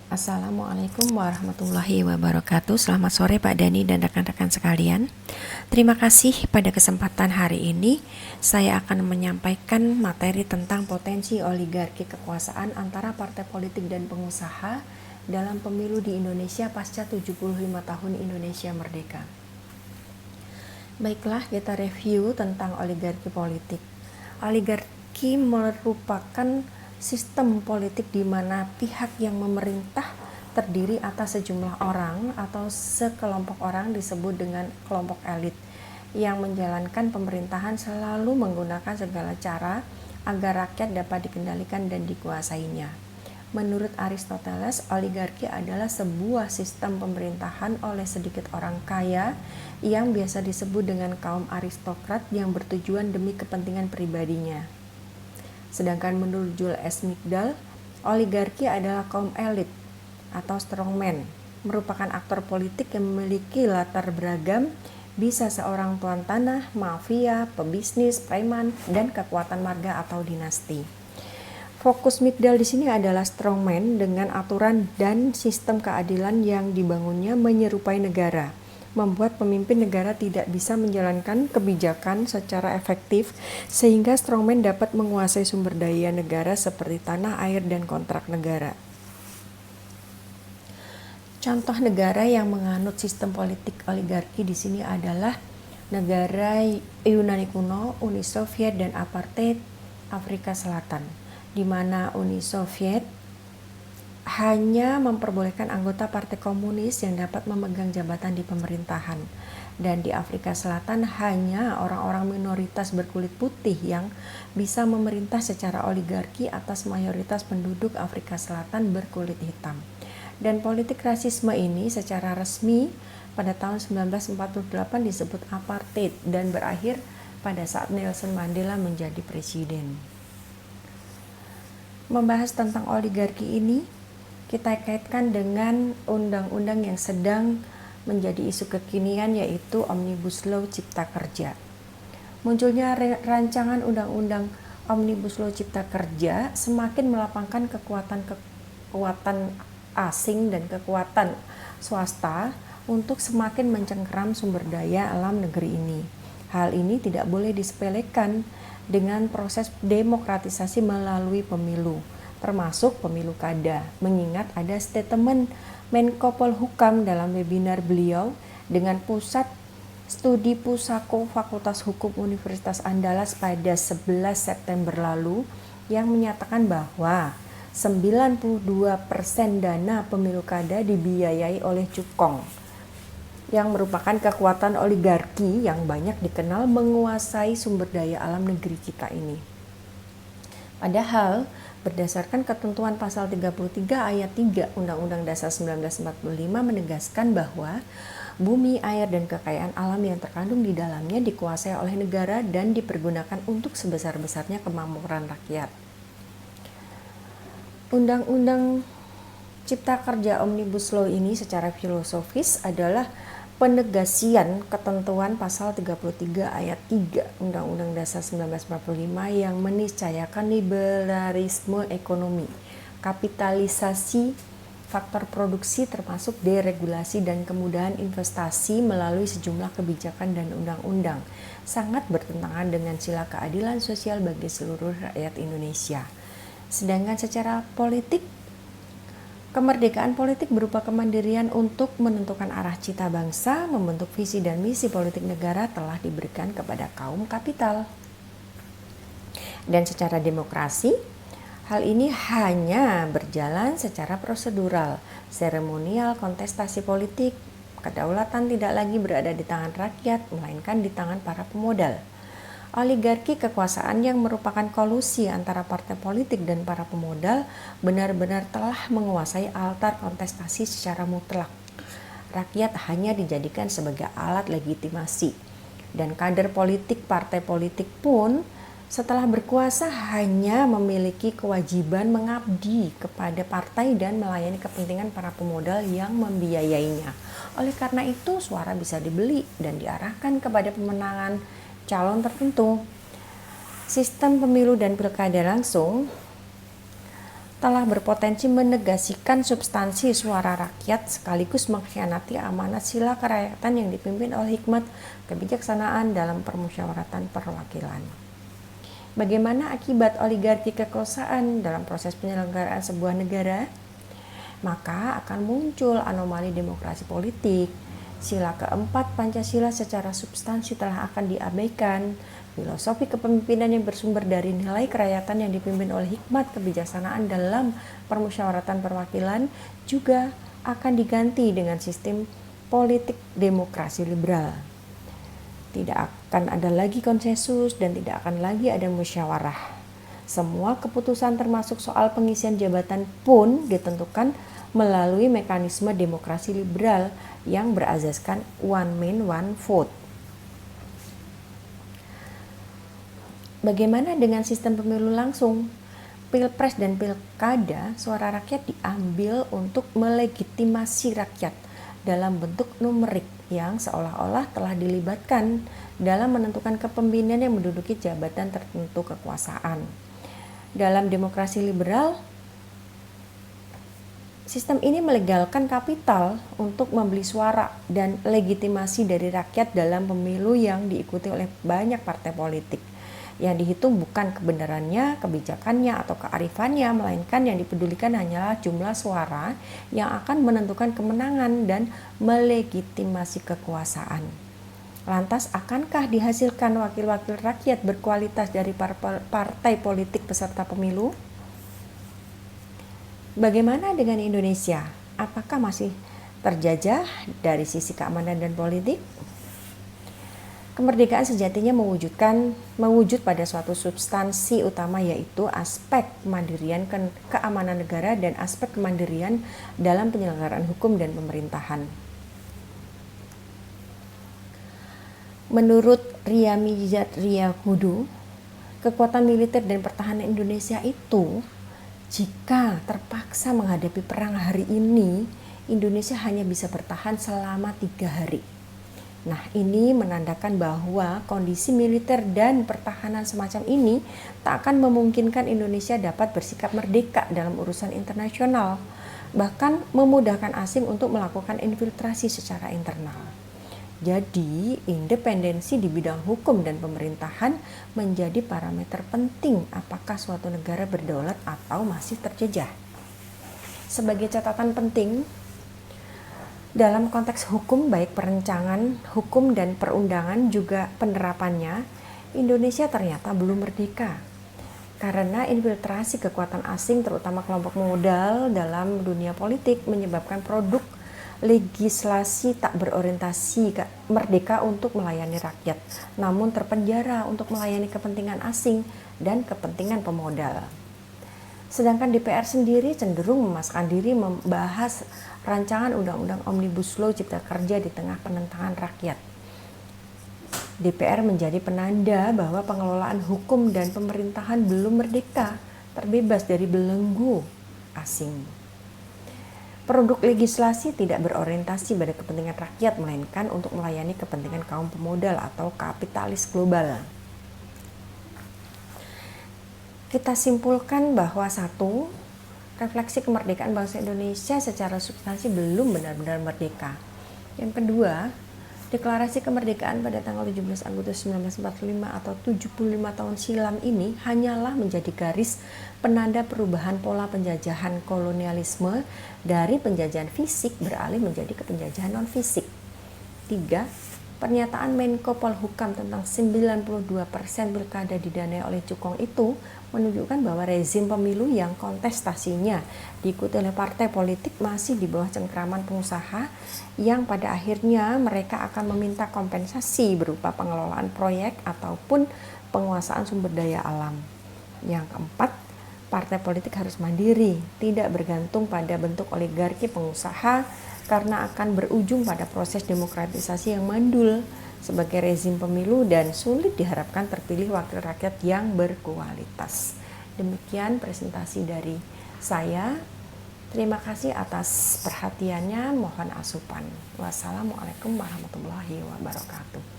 Assalamualaikum warahmatullahi wabarakatuh. Selamat sore Pak Dani dan rekan-rekan sekalian. Terima kasih pada kesempatan hari ini saya akan menyampaikan materi tentang potensi oligarki kekuasaan antara partai politik dan pengusaha dalam pemilu di Indonesia pasca 75 tahun Indonesia merdeka. Baiklah, kita review tentang oligarki politik. Oligarki merupakan sistem politik di mana pihak yang memerintah terdiri atas sejumlah orang atau sekelompok orang disebut dengan kelompok elit yang menjalankan pemerintahan selalu menggunakan segala cara agar rakyat dapat dikendalikan dan dikuasainya. Menurut Aristoteles, oligarki adalah sebuah sistem pemerintahan oleh sedikit orang kaya yang biasa disebut dengan kaum aristokrat yang bertujuan demi kepentingan pribadinya. Sedangkan menurut Jules S. Migdal, oligarki adalah kaum elit atau strongman, merupakan aktor politik yang memiliki latar beragam, bisa seorang tuan tanah, mafia, pebisnis, preman, dan kekuatan marga atau dinasti. Fokus Migdal di sini adalah strongman dengan aturan dan sistem keadilan yang dibangunnya menyerupai negara, membuat pemimpin negara tidak bisa menjalankan kebijakan secara efektif sehingga strongman dapat menguasai sumber daya negara seperti tanah, air, dan kontrak negara. Contoh negara yang menganut sistem politik oligarki di sini adalah negara Yunani kuno, Uni Soviet, dan apartheid Afrika Selatan, di mana Uni Soviet hanya memperbolehkan anggota partai komunis yang dapat memegang jabatan di pemerintahan, dan di Afrika Selatan hanya orang-orang minoritas berkulit putih yang bisa memerintah secara oligarki atas mayoritas penduduk Afrika Selatan berkulit hitam. Dan politik rasisme ini secara resmi pada tahun 1948 disebut apartheid dan berakhir pada saat Nelson Mandela menjadi presiden. Membahas tentang oligarki ini, kita kaitkan dengan undang-undang yang sedang menjadi isu kekinian, yaitu Omnibus Law Cipta Kerja. Munculnya rancangan undang-undang Omnibus Law Cipta Kerja semakin melapangkan kekuatan asing dan kekuatan swasta untuk semakin mencengkeram sumber daya alam negeri ini. Hal ini tidak boleh disepelekan dengan proses demokratisasi melalui pemilu, termasuk pemilu kada, mengingat ada statement Menko Polhukam dalam webinar beliau dengan Pusat Studi Pusako Fakultas Hukum Universitas Andalas pada 11 September lalu yang menyatakan bahwa 92% dana pemilu kada dibiayai oleh cukong, yang merupakan kekuatan oligarki yang banyak dikenal menguasai sumber daya alam negeri kita ini. Padahal berdasarkan ketentuan pasal 33 ayat 3 Undang-Undang Dasar 1945 menegaskan bahwa bumi, air, dan kekayaan alam yang terkandung di dalamnya dikuasai oleh negara dan dipergunakan untuk sebesar-besarnya kemakmuran rakyat. Undang-Undang Cipta Kerja Omnibus Law ini secara filosofis adalah penegasian ketentuan pasal 33 ayat 3 Undang-Undang Dasar 1945 yang meniscayakan liberalisme ekonomi, kapitalisasi faktor produksi termasuk deregulasi dan kemudahan investasi melalui sejumlah kebijakan dan undang-undang, sangat bertentangan dengan sila keadilan sosial bagi seluruh rakyat Indonesia. Sedangkan secara politik, kemerdekaan politik berupa kemandirian untuk menentukan arah cita bangsa, membentuk visi dan misi politik negara telah diberikan kepada kaum kapital. Dan secara demokrasi, hal ini hanya berjalan secara prosedural, seremonial, kontestasi politik, kedaulatan tidak lagi berada di tangan rakyat, melainkan di tangan para pemodal. Oligarki kekuasaan yang merupakan kolusi antara partai politik dan para pemodal benar-benar telah menguasai altar kontestasi secara mutlak. Rakyat hanya dijadikan sebagai alat legitimasi, dan kader politik partai politik pun setelah berkuasa hanya memiliki kewajiban mengabdi kepada partai dan melayani kepentingan para pemodal yang membiayainya. Oleh karena itu, suara bisa dibeli dan diarahkan kepada pemenangan calon tertentu. Sistem pemilu dan pilkada langsung telah berpotensi menegasikan substansi suara rakyat sekaligus mengkhianati amanat sila kerakyatan yang dipimpin oleh hikmat kebijaksanaan dalam permusyawaratan perwakilan. Bagaimana akibat oligarki kekuasaan dalam proses penyelenggaraan sebuah negara? Maka akan muncul anomali demokrasi politik. Sila keempat Pancasila secara substansi telah akan diabaikan. Filosofi kepemimpinan yang bersumber dari nilai kerakyatan yang dipimpin oleh hikmat kebijaksanaan dalam permusyawaratan perwakilan juga akan diganti dengan sistem politik demokrasi liberal. Tidak akan ada lagi konsensus dan tidak akan lagi ada musyawarah. Semua keputusan termasuk soal pengisian jabatan pun ditentukan melalui mekanisme demokrasi liberal yang berasaskan one man one vote. Bagaimana dengan sistem pemilu langsung? Pilpres dan pilkada, suara rakyat diambil untuk melegitimasi rakyat dalam bentuk numerik yang seolah-olah telah dilibatkan dalam menentukan kepemimpinan yang menduduki jabatan tertentu kekuasaan. Dalam demokrasi liberal, sistem ini melegalkan kapital untuk membeli suara dan legitimasi dari rakyat dalam pemilu yang diikuti oleh banyak partai politik. Yang dihitung bukan kebenarannya, kebijakannya, atau kearifannya, melainkan yang dipedulikan hanyalah jumlah suara yang akan menentukan kemenangan dan melegitimasi kekuasaan. Lantas, akankah dihasilkan wakil-wakil rakyat berkualitas dari partai politik peserta pemilu? Bagaimana dengan Indonesia? Apakah masih terjajah dari sisi keamanan dan politik? Kemerdekaan sejatinya mewujud pada suatu substansi utama, yaitu aspek kemandirian keamanan negara dan aspek kemandirian dalam penyelenggaraan hukum dan pemerintahan. Menurut Riyamizat Riyakudu, kekuatan militer dan pertahanan Indonesia itu, jika terpaksa menghadapi perang hari ini, Indonesia hanya bisa bertahan selama 3 hari. Nah, ini menandakan bahwa kondisi militer dan pertahanan semacam ini tak akan memungkinkan Indonesia dapat bersikap merdeka dalam urusan internasional, bahkan memudahkan asing untuk melakukan infiltrasi secara internal. Jadi, independensi di bidang hukum dan pemerintahan menjadi parameter penting apakah suatu negara berdaulat atau masih terjajah. Sebagai catatan penting, dalam konteks hukum, baik perencanaan, hukum, dan perundangan juga penerapannya, Indonesia ternyata belum merdeka. Karena infiltrasi kekuatan asing, terutama kelompok modal dalam dunia politik, menyebabkan produk legislasi tak berorientasi merdeka untuk melayani rakyat, namun terpenjara untuk melayani kepentingan asing dan kepentingan pemodal. Sedangkan DPR sendiri cenderung memasakkan diri membahas rancangan undang-undang Omnibus Law Cipta Kerja di tengah penentangan rakyat. DPR menjadi penanda bahwa pengelolaan hukum dan pemerintahan belum merdeka, terbebas dari belenggu asing. Produk legislasi tidak berorientasi pada kepentingan rakyat, melainkan untuk melayani kepentingan kaum pemodal atau kapitalis global. Kita simpulkan bahwa 1. Refleksi kemerdekaan bangsa Indonesia secara substansi belum benar-benar merdeka. Yang kedua, deklarasi kemerdekaan pada tanggal 17 Agustus 1945 atau 75 tahun silam ini hanyalah menjadi garis penanda perubahan pola penjajahan kolonialisme dari penjajahan fisik beralih menjadi ke penjajahan non-fisik. 3. Pernyataan Menko Polhukam tentang 92% pilkada didanai oleh cukong itu menunjukkan bahwa rezim pemilu yang kontestasinya diikuti oleh partai politik masih di bawah cengkraman pengusaha yang pada akhirnya mereka akan meminta kompensasi berupa pengelolaan proyek ataupun penguasaan sumber daya alam. Yang keempat, partai politik harus mandiri, tidak bergantung pada bentuk oligarki pengusaha karena akan berujung pada proses demokratisasi yang mandul sebagai rezim pemilu dan sulit diharapkan terpilih wakil rakyat yang berkualitas. Demikian presentasi dari saya. Terima kasih atas perhatiannya. Mohon asupan. Wassalamualaikum warahmatullahi wabarakatuh.